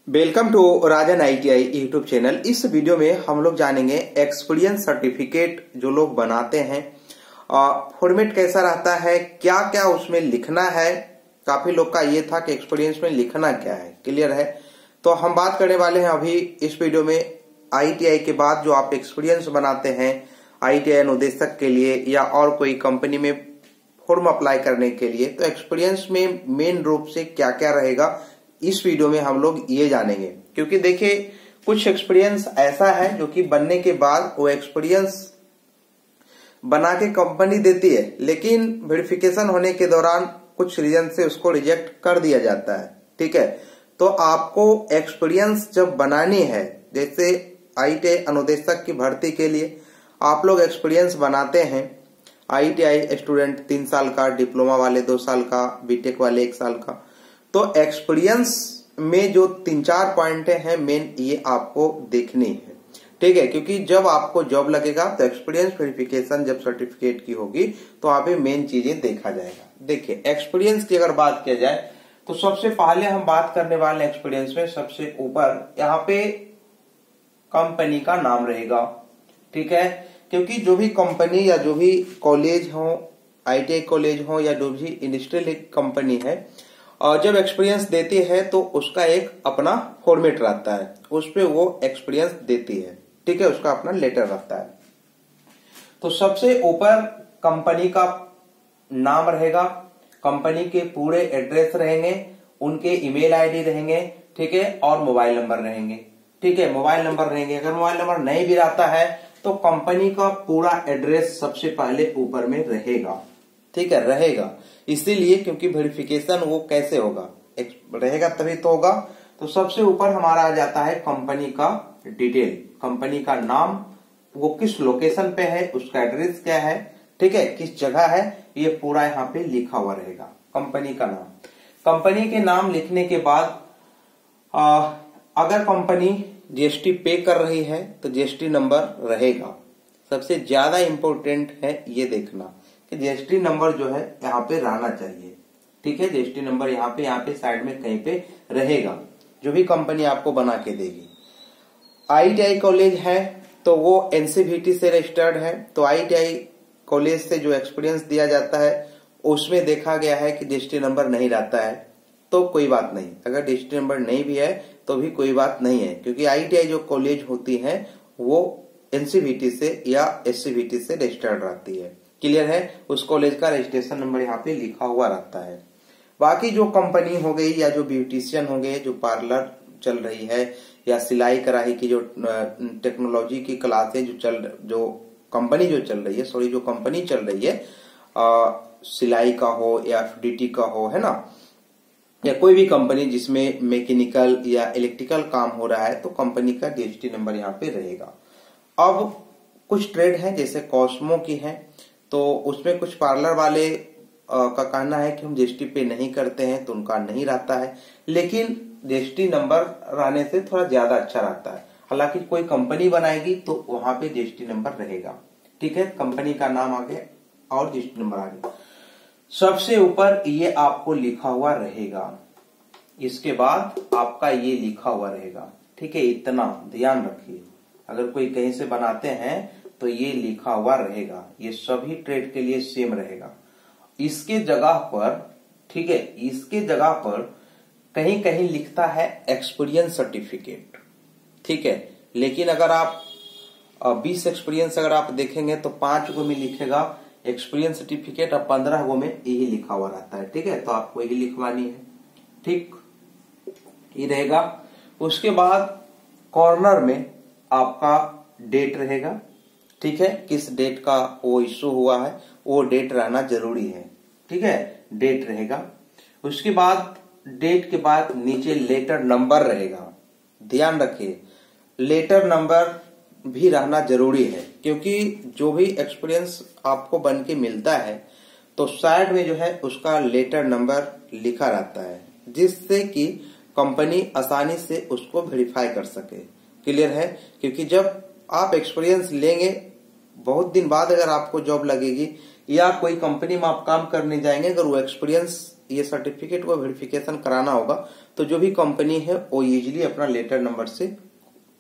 Welcome to Rajan ITI YouTube channel. इस video में हम लोग जानेंगे एक्सपीरियंस सर्टिफिकेट जो लोग बनाते हैं फॉर्मेट कैसा रहता है, क्या क्या उसमें लिखना है। काफी लोग का ये था कि एक्सपीरियंस में लिखना क्या है, क्लियर है। तो हम बात करने वाले हैं अभी इस वीडियो में आईटीआई के बाद जो आप एक्सपीरियंस बनाते हैं आईटीआई अनुदेशक के लिए या और कोई कंपनी में फॉर्म अप्लाई करने के लिए, तो एक्सपीरियंस में मेन रूप से क्या क्या रहेगा इस वीडियो में हम लोग ये जानेंगे। क्योंकि देखिए कुछ एक्सपीरियंस ऐसा है जो कि बनने के बाद वो एक्सपीरियंस बना के कंपनी देती है, लेकिन वेरिफिकेशन होने के दौरान कुछ रीजन से उसको रिजेक्ट कर दिया जाता है। ठीक है, तो आपको एक्सपीरियंस जब बनानी है, जैसे आईटीआई अनुदेशक की भर्ती के लिए आप लोग एक्सपीरियंस बनाते हैं। आईटीआई स्टूडेंट 3 साल का, डिप्लोमा वाले 2 साल का, बीटेक वाले 1 साल का। तो एक्सपीरियंस में जो 3-4 पॉइंट हैं मेन, ये आपको देखनी है। ठीक है, क्योंकि जब आपको जॉब लगेगा तो एक्सपीरियंस वेरिफिकेशन जब सर्टिफिकेट की होगी तो वहां पे मेन चीजें देखा जाएगा। देखिए एक्सपीरियंस की अगर बात किया जाए तो सबसे पहले हम बात करने वाले एक्सपीरियंस में सबसे ऊपर यहाँ पे कंपनी का नाम रहेगा। ठीक है, क्योंकि जो भी कंपनी या जो भी कॉलेज हो, आईटीआई कॉलेज हो या जो भी इंडस्ट्रियल कंपनी है, और जब एक्सपीरियंस देती है तो उसका एक अपना फॉर्मेट रहता है, उस पे वो एक्सपीरियंस देती है। ठीक है, उसका अपना लेटर रहता है। तो सबसे ऊपर कंपनी का नाम रहेगा, कंपनी के पूरे एड्रेस रहेंगे, उनके ईमेल आईडी रहेंगे। ठीक है, और मोबाइल नंबर रहेंगे। ठीक है, मोबाइल नंबर रहेंगे। अगर मोबाइल नंबर नहीं भी रहता है तो कंपनी का पूरा एड्रेस सबसे पहले ऊपर में रहेगा। ठीक है, रहेगा इसीलिए क्योंकि वेरिफिकेशन वो कैसे होगा, रहेगा तभी तो होगा। तो सबसे ऊपर हमारा आ जाता है कंपनी का डिटेल, कंपनी का नाम, वो किस लोकेशन पे है, उसका एड्रेस क्या है, ठीक है, किस जगह है, ये पूरा यहाँ पे लिखा हुआ रहेगा कंपनी का नाम। कंपनी के नाम लिखने के बाद अगर कंपनी जीएसटी पे कर रही है तो जीएसटी नंबर रहेगा। सबसे ज्यादा इंपॉर्टेंट है ये देखना कि जीएसटी नंबर जो है यहाँ पे रहना चाहिए। ठीक है, जीएसटी नंबर यहाँ पे साइड में कहीं पे रहेगा, जो भी कंपनी आपको बना के देगी। आईटीआई कॉलेज है तो वो एनसीवीटी से रजिस्टर्ड है, तो आईटीआई कॉलेज से जो एक्सपीरियंस दिया जाता है उसमें देखा गया है कि जीएसटी नंबर नहीं रहता है तो कोई बात नहीं। अगर जीएसटी नंबर नहीं भी है तो भी कोई बात नहीं है, क्योंकि आईटीआई जो कॉलेज होती है वो एनसीवीटी से या एससीवीटी से रजिस्टर्ड रहती है। क्लियर है, उस कॉलेज का रजिस्ट्रेशन नंबर यहाँ पे लिखा हुआ रहता है। बाकी जो कंपनी हो गई या जो ब्यूटिशियन हो गए, जो पार्लर चल रही है या सिलाई कढ़ाई की जो टेक्नोलॉजी की क्लासें जो कंपनी चल रही है सिलाई का हो या FDT का हो, है ना, या कोई भी कंपनी जिसमें मैकेनिकल या इलेक्ट्रिकल काम हो रहा है तो कंपनी का जीएसटी नंबर यहाँ पे रहेगा। अब कुछ ट्रेड है जैसे कॉस्मो की है, तो उसमें कुछ पार्लर वाले का कहना है कि हम जीएसटी पे नहीं करते हैं तो उनका नहीं रहता है, लेकिन जीएसटी नंबर रहने से थोड़ा ज्यादा अच्छा रहता है। हालांकि कोई कंपनी बनाएगी तो वहां पे जीएसटी नंबर रहेगा। ठीक है, कंपनी का नाम आगे और जीएसटी नंबर आगे सबसे ऊपर ये आपको लिखा हुआ रहेगा। इसके बाद आपका ये लिखा हुआ रहेगा। ठीक है, इतना ध्यान रखिए, अगर कोई कहीं से बनाते हैं तो ये लिखा हुआ रहेगा। ये सभी ट्रेड के लिए सेम रहेगा। इसके जगह पर, ठीक है, इसके जगह पर कहीं कहीं लिखता है एक्सपीरियंस सर्टिफिकेट। ठीक है, लेकिन अगर आप 20 एक्सपीरियंस अगर आप देखेंगे तो 5 गो में लिखेगा एक्सपीरियंस सर्टिफिकेट और 15 गो में यही लिखा हुआ रहता है। ठीक है, तो आपको यही लिखवानी है। ठीक, ये रहेगा। उसके बाद कॉर्नर में आपका डेट रहेगा। ठीक है, किस डेट का वो इश्यू हुआ है वो डेट रहना जरूरी है। ठीक है, डेट रहेगा। उसके बाद डेट के बाद नीचे लेटर नंबर रहेगा। ध्यान रखिए, लेटर नंबर भी रहना जरूरी है, क्योंकि जो भी एक्सपीरियंस आपको बन के मिलता है तो साइड में जो है उसका लेटर नंबर लिखा रहता है, जिससे कि कंपनी आसानी से उसको वेरीफाई कर सके। क्लियर है, क्योंकि जब आप एक्सपीरियंस लेंगे, बहुत दिन बाद अगर आपको जॉब लगेगी या कोई कंपनी में आप काम करने जाएंगे, अगर वो एक्सपीरियंस ये सर्टिफिकेट को वेरिफिकेशन कराना होगा तो जो भी कंपनी है वो इजीली अपना लेटर नंबर से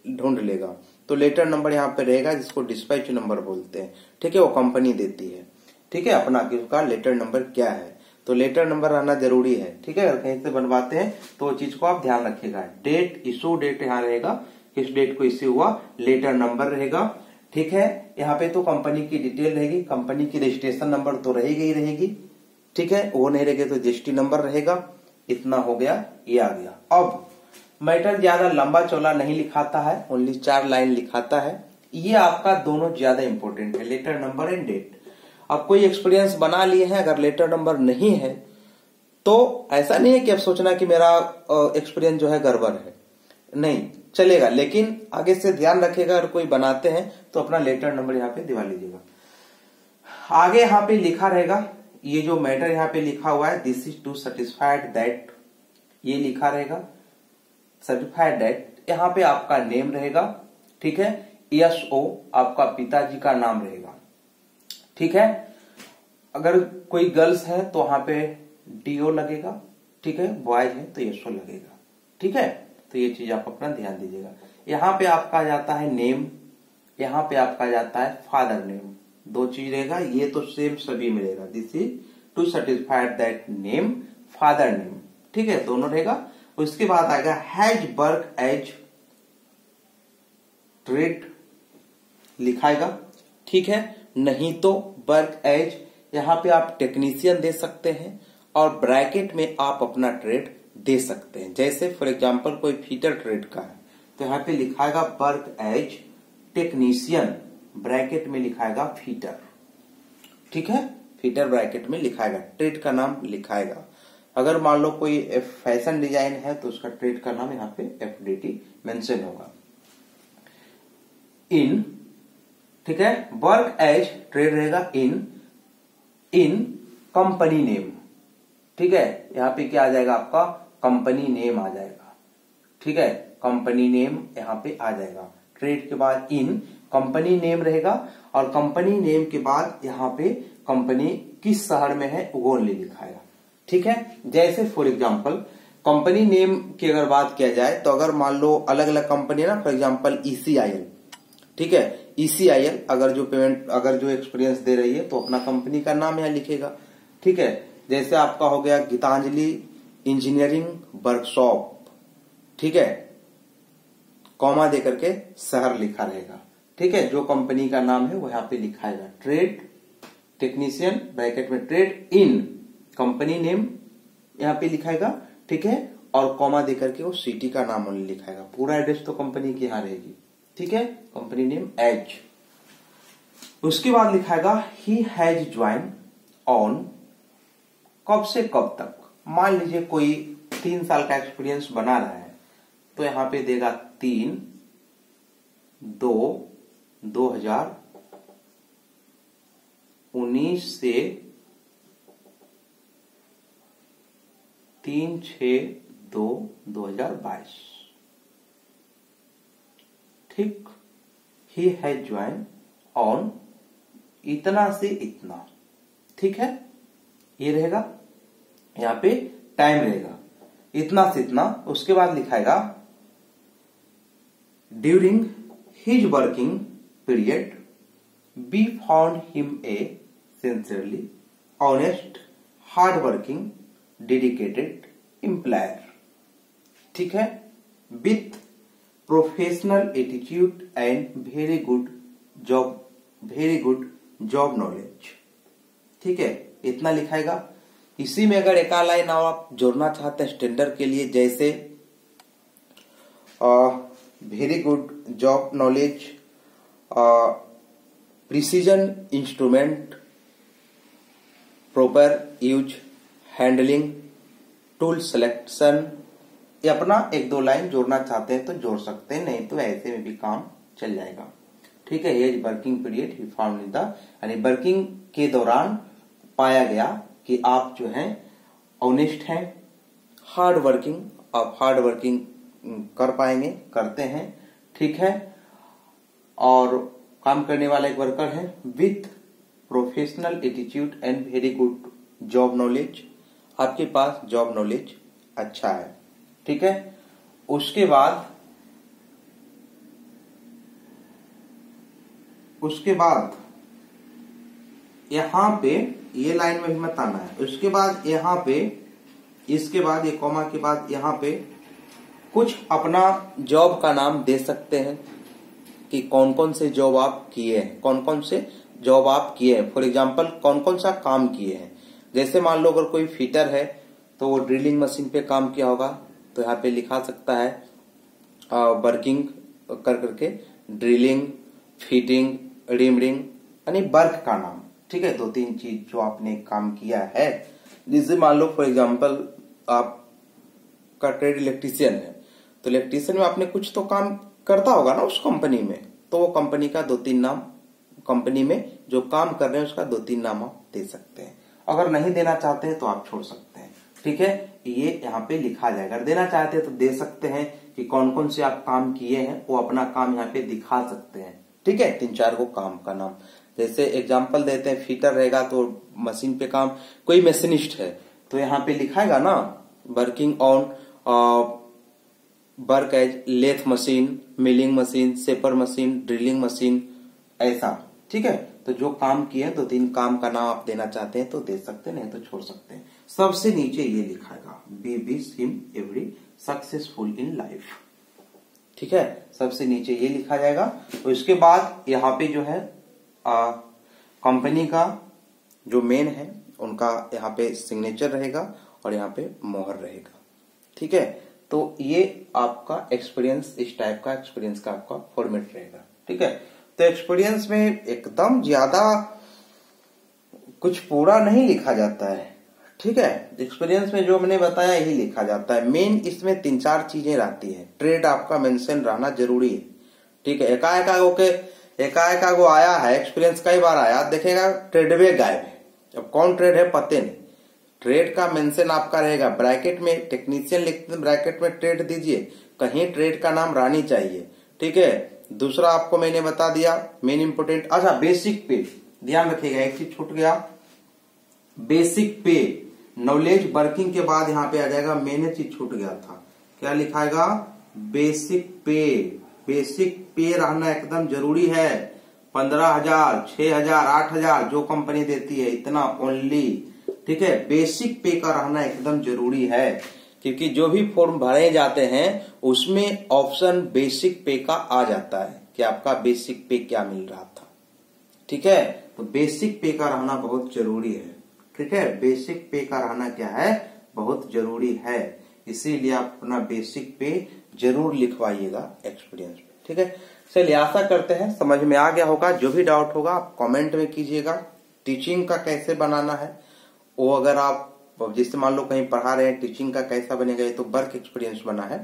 ढूंढ लेगा। तो लेटर नंबर यहाँ पे रहेगा जिसको डिस्पैच नंबर बोलते हैं, ठीक है, वो कंपनी देती है, ठीक है, अपना कि उसका लेटर नंबर क्या है। तो लेटर नंबर रहना जरूरी है, ठीक है। अगर कहीं से बनवाते हैं तो वो चीज को आप ध्यान रखिएगा। डेट, इशू डेट यहाँ रहेगा, किस डेट को इश्यू हुआ, लेटर नंबर रहेगा, ठीक है। यहाँ पे तो कंपनी की डिटेल रहेगी, कंपनी की रजिस्ट्रेशन नंबर तो रहेगी ही रहेगी, ठीक है, वो नहीं रहेगा तो जीएसटी नंबर रहेगा। इतना हो गया, ये आ गया। अब मैटर ज्यादा लंबा चौड़ा नहीं लिखाता है, ओनली 4 लाइन लिखाता है। ये आपका दोनों ज्यादा इंपॉर्टेंट है, लेटर नंबर एंड डेट। अब कोई एक्सपीरियंस बना लिए हैं, अगर लेटर नंबर नहीं है तो ऐसा नहीं है कि अब सोचना कि मेरा एक्सपीरियंस जो है गड़बड़ है, नहीं चलेगा, लेकिन आगे से ध्यान रखिएगा अगर कोई बनाते हैं तो अपना लेटर नंबर यहाँ पे दिवा लीजिएगा। आगे यहाँ पे लिखा रहेगा, ये जो मैटर यहाँ पे लिखा हुआ है, this is to certified that, ये लिखा रहेगा सर्टिफाइड दैट। यहाँ पे आपका नेम रहेगा, ठीक है, SO आपका पिताजी का नाम रहेगा, ठीक है। अगर कोई गर्ल्स है तो वहां पे DO लगेगा, ठीक है, बॉयज है तो SO लगेगा, ठीक है। तो ये चीज आप अपना ध्यान दीजिएगा। यहाँ पे आपका जाता है नेम, यहाँ पे आपका जाता है फादर नेम, 2 चीज रहेगा, ये तो सेम सभी मिलेगा। This is to certified that name, father name, ठीक है, दोनों रहेगा। उसके बाद आएगा हैज वर्क एज ट्रेड लिखाएगा, ठीक है, नहीं तो वर्क एज, यहाँ पे आप टेक्नीशियन दे सकते हैं और ब्रैकेट में आप अपना ट्रेड दे सकते हैं। जैसे फॉर एग्जांपल कोई फीटर ट्रेड का है तो यहाँ पे लिखाएगा वर्क एज टेक्नीशियन, ब्रैकेट में लिखाएगा फीटर, ठीक है, फीटर ब्रैकेट में लिखाएगा, ट्रेड का नाम लिखाएगा। अगर मान लो कोई फैशन डिजाइन है तो उसका ट्रेड का नाम यहाँ पे FDT मेंशन होगा। इन, ठीक है, वर्क एज ट्रेड रहेगा इन कंपनी नेम, ठीक है, यहाँ पे क्या आ जाएगा आपका कंपनी नेम आ जाएगा, ठीक है, कंपनी नेम यहाँ पे आ जाएगा। ट्रेड के बाद इन कंपनी नेम रहेगा और कंपनी नेम के बाद यहाँ पे कंपनी किस शहर में है वो ओनली लिखाएगा, ठीक है। जैसे फॉर एग्जांपल कंपनी नेम की अगर बात किया जाए तो अगर मान लो अलग अलग कंपनी है ना, फॉर एग्जांपल ECIL, ठीक है, ECIL अगर जो पेमेंट, अगर जो एक्सपीरियंस दे रही है तो अपना कंपनी का नाम यहाँ लिखेगा, ठीक है। जैसे आपका हो गया गीतांजलि इंजीनियरिंग वर्कशॉप, ठीक है, कॉमा दे करके शहर लिखा रहेगा, ठीक है, जो कंपनी का नाम है वो यहाँ पे लिखाएगा। ट्रेड टेक्नीशियन ब्रैकेट में ट्रेड इन कंपनी नेम यहाँ पे लिखाएगा, ठीक है, और कॉमा दे करके वो सिटी का नाम ओनली लिखाएगा। पूरा एड्रेस तो कंपनी की यहाँ रहेगी, ठीक है, कंपनी नेम एज। उसके बाद लिखाएगा ही हैज ज्वाइन ऑन, कब से कब तक। मान लीजिए कोई 3 साल का एक्सपीरियंस बना रहा है तो यहाँ पे देगा 3/2/2019 से 3/6/2022, ठीक। ही हैज ज्वाइन ऑन इतना से इतना, ठीक है, ये रहेगा, यहाँ पे टाइम रहेगा इतना से इतना। उसके बाद लिखाएगा during his working period we found him a sincerely honest hard working dedicated employer, ठीक है, with professional attitude and very good job knowledge, ठीक है, इतना लिखाएगा। इसी में अगर एक लाइन आप जोड़ना चाहते हैं स्टैंडर्ड के लिए, जैसे very good job knowledge, precision instrument, proper use handling, tool selection, ये अपना 1-2 लाइन जोड़ना चाहते हैं तो जोड़ सकते हैं, नहीं तो ऐसे में भी काम चल जाएगा, ठीक है। As working period he found in the, यानी वर्किंग के दौरान पाया गया कि आप जो हैं ऑनेस्ट हैं, हार्ड वर्किंग, आप हार्ड वर्किंग कर पाएंगे, करते हैं, ठीक है, और काम करने वाला एक वर्कर है, with professional attitude and very good job knowledge, आपके पास जॉब नॉलेज अच्छा है। ठीक है, उसके बाद यहाँ पे ये लाइन में भी मत आना है। उसके बाद यहाँ पे, इसके बाद ये कॉमा के बाद यहाँ पे कुछ अपना जॉब का नाम दे सकते हैं कि कौन कौन से जॉब आप किए हैं, कौन कौन से जॉब आप किए हैं। फॉर एग्जांपल कौन कौन सा काम किए हैं। जैसे मान लो अगर कोई फिटर है तो वो ड्रिलिंग मशीन पे काम किया होगा, तो यहाँ पे लिखा सकता है वर्किंग कर करके ड्रिलिंग, फिटिंग, रिमरिंग, यानी वर्क का नाम। ठीक है, 2-3 चीज जो आपने काम किया है। जैसे मान लो फॉर एग्जांपल आपका ट्रेड इलेक्ट्रीशियन है, तो इलेक्ट्रीशियन में आपने कुछ तो काम करता होगा ना उस कंपनी में, तो वो कंपनी का 2-3 नाम, कंपनी में जो काम कर रहे हैं उसका 2-3 नाम आप दे सकते हैं। अगर नहीं देना चाहते हैं तो आप छोड़ सकते हैं। ठीक है, ये यहाँ पे लिखा जाएगा। अगर देना चाहते हैं तो दे सकते हैं कि कौन कौन से आप काम किए हैं, वो अपना काम यहाँ पे दिखा सकते हैं। ठीक है, 3-4 को काम का नाम। जैसे एग्जाम्पल देते हैं, फिटर रहेगा तो मशीन पे काम, कोई मशीनिस्ट है तो यहाँ पे लिखाएगा ना working on work as lathe machine, milling machine, shaper machine, drilling machine, ऐसा। ठीक है, तो जो काम किया 2-3 काम का नाम आप देना चाहते हैं तो दे सकते हैं, नहीं तो छोड़ सकते हैं। सबसे नीचे ये लिखाएगा we wish him every successful in life. ठीक है, सबसे नीचे ये लिखा जाएगा। तो इसके बाद यहाँ पे जो है कंपनी का जो मेन है उनका यहाँ पे सिग्नेचर रहेगा और यहाँ पे मोहर रहेगा। ठीक है, तो ये आपका एक्सपीरियंस, इस टाइप का एक्सपीरियंस का आपका फॉर्मेट रहेगा। ठीक है, तो एक्सपीरियंस में एकदम ज्यादा कुछ पूरा नहीं लिखा जाता है। ठीक है, एक्सपीरियंस में जो मैंने बताया यही लिखा जाता है। मेन इसमें 3-4 चीजें रहती है। ट्रेड आपका मेंशन रहना जरूरी है। ठीक है, एकाएक वो आया है, एक्सपीरियंस कई बार आया, देखेगा ट्रेड में गायब है। अब कौन ट्रेड है पते नहीं। ट्रेड का मेंशन आपका रहेगा ब्रैकेट में, टेक्नीशियन लिखते हैं ब्रैकेट में ट्रेड दीजिए, कहीं ट्रेड का नाम रहनी चाहिए। ठीक है, दूसरा आपको मैंने बता दिया मेन इंपोर्टेंट। अच्छा, बेसिक पे ध्यान रखिएगा, एक चीज छूट गया, बेसिक पे नॉलेज वर्किंग के बाद यहाँ पे आ जाएगा, मैंने चीज छूट गया था, क्या लिखाएगा बेसिक पे। बेसिक पे रहना एकदम जरूरी है। 15,000, 6,000, 8,000 जो कंपनी देती है इतना ओनली। ठीक है, बेसिक पे का रहना एकदम जरूरी है, क्योंकि जो भी फॉर्म भरे जाते हैं उसमें ऑप्शन बेसिक पे का आ जाता है कि आपका बेसिक पे क्या मिल रहा था। ठीक है, तो बेसिक पे का रहना बहुत जरूरी है। ठीक है, बेसिक पे का रहना क्या है, बहुत जरूरी है। इसीलिए आप अपना बेसिक पे जरूर लिखवाइएगा एक्सपीरियंस पे। ठीक है, चलिए आशा करते हैं समझ में आ गया होगा। जो भी डाउट होगा आप कमेंट में कीजिएगा। टीचिंग का कैसे बनाना है वो, अगर आप जैसे मान लो कहीं पढ़ा रहे हैं, टीचिंग का कैसा बनेगा, ये तो वर्क एक्सपीरियंस बना है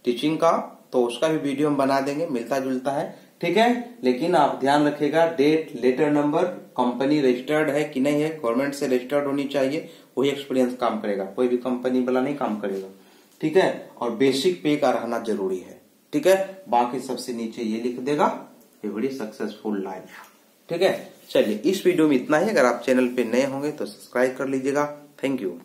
टीचिंग का, तो उसका भी वीडियो हम बना देंगे, मिलता जुलता है। ठीक है, लेकिन आप ध्यान रखिएगा date, letter number, company registered है कि नहीं है, गवर्नमेंट से रजिस्टर्ड होनी चाहिए, वही एक्सपीरियंस काम करेगा, कोई भी कंपनी वाला नहीं काम करेगा। ठीक है, और बेसिक पे का रहना जरूरी है। ठीक है, बाकी सबसे नीचे ये लिख देगा एवरी सक्सेसफुल लाइफ। ठीक है, चलिए इस वीडियो में इतना ही। अगर आप चैनल पे नए होंगे तो सब्सक्राइब कर लीजिएगा। Thank you.